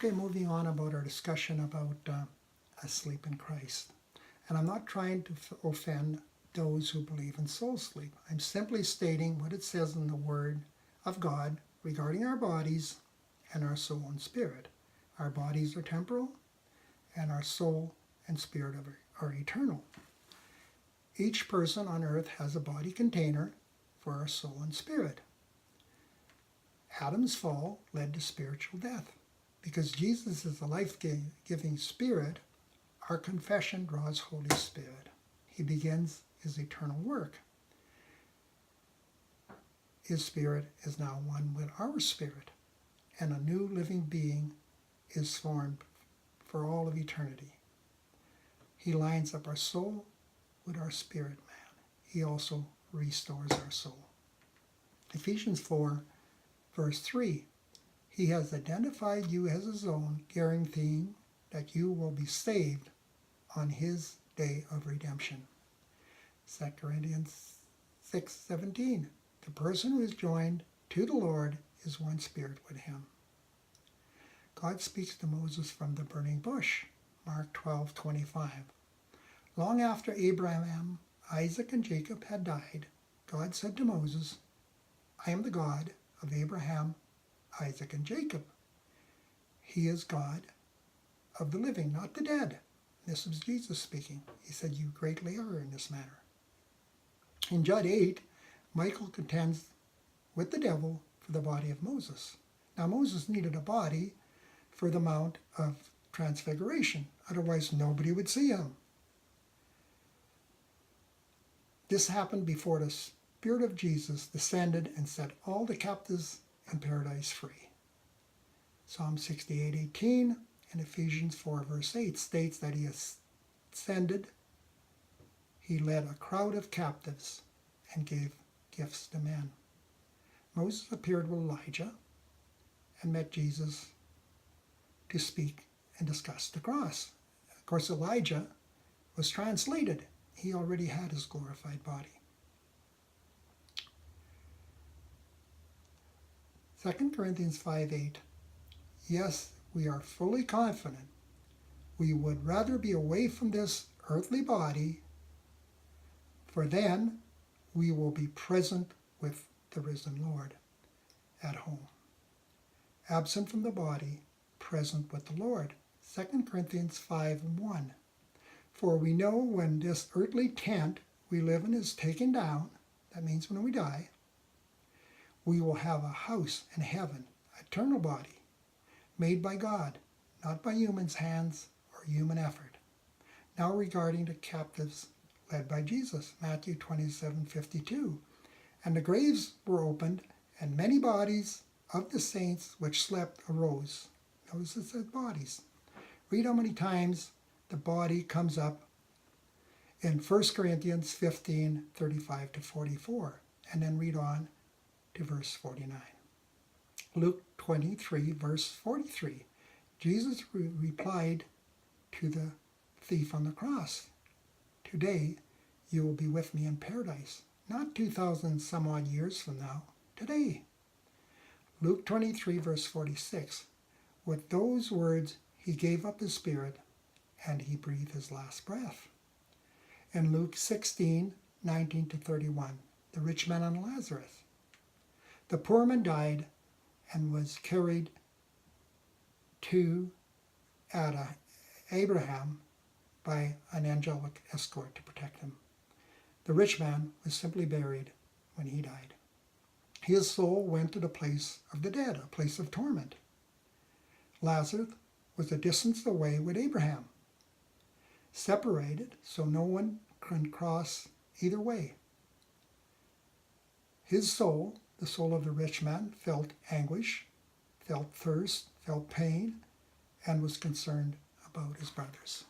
Okay, moving on about our discussion about asleep in Christ. And I'm not trying to offend those who believe in soul sleep. I'm simply stating what it says in the Word of God regarding our bodies and our soul and spirit. Our bodies are temporal, and our soul and spirit are eternal. Each person on earth has a body container for our soul and spirit. Adam's fall led to spiritual death. Because Jesus is the life-giving Spirit, our confession draws Holy Spirit. He begins his eternal work. His Spirit is now one with our spirit, and a new living being is formed for all of eternity. He lines up our soul with our spirit man. He also restores our soul. Ephesians 4, verse 3. He has identified you as his own, guaranteeing that you will be saved on his day of redemption. 2 Corinthians 6:17. The person who is joined to the Lord is one spirit with him. God speaks to Moses from the burning bush. Mark 12:25. Long after Abraham, Isaac, and Jacob had died, God said to Moses, I am the God of Abraham, Isaac, and Jacob. He is God of the living, not the dead. This was Jesus speaking. He said, you greatly err in this matter. In Jude 8, Michael contends with the devil for the body of Moses. Now Moses needed a body for the Mount of Transfiguration. Otherwise nobody would see him. This happened before the Spirit of Jesus descended and set all the captives in paradise free. Psalm 68:18 and Ephesians 4 verse 8 states that he ascended, he led a crowd of captives and gave gifts to men. Moses appeared with Elijah and met Jesus to speak and discuss the cross. Of course, Elijah was translated. He already had his glorified body. 2 Corinthians 5:8. Yes, we are fully confident we would rather be away from this earthly body, for then we will be present with the risen Lord at home. Absent from the body, present with the Lord. 2 Corinthians 5:1. For we know when this earthly tent we live in is taken down, that means when we die, we will have a house in heaven, an eternal body, made by God, not by humans' hands or human effort. Now regarding the captives led by Jesus, Matthew 27:52. And the graves were opened, and many bodies of the saints which slept arose. Notice it says bodies. Read how many times the body comes up in 1 Corinthians 15:35-44, and then read on to verse 49. Luke 23, verse 43. Jesus replied to the thief on the cross, today you will be with me in paradise. Not 2,000 some odd years from now, today. Luke 23, verse 46. With those words, he gave up his spirit and he breathed his last breath. In Luke 16:19-31, the rich man and Lazarus. The poor man died and was carried to Abraham by an angelic escort to protect him. The rich man was simply buried when he died. His soul went to the place of the dead, a place of torment. Lazarus was a distance away with Abraham, separated so no one can cross either way. His soul, the soul of the rich man, felt anguish, felt thirst, felt pain, and was concerned about his brothers.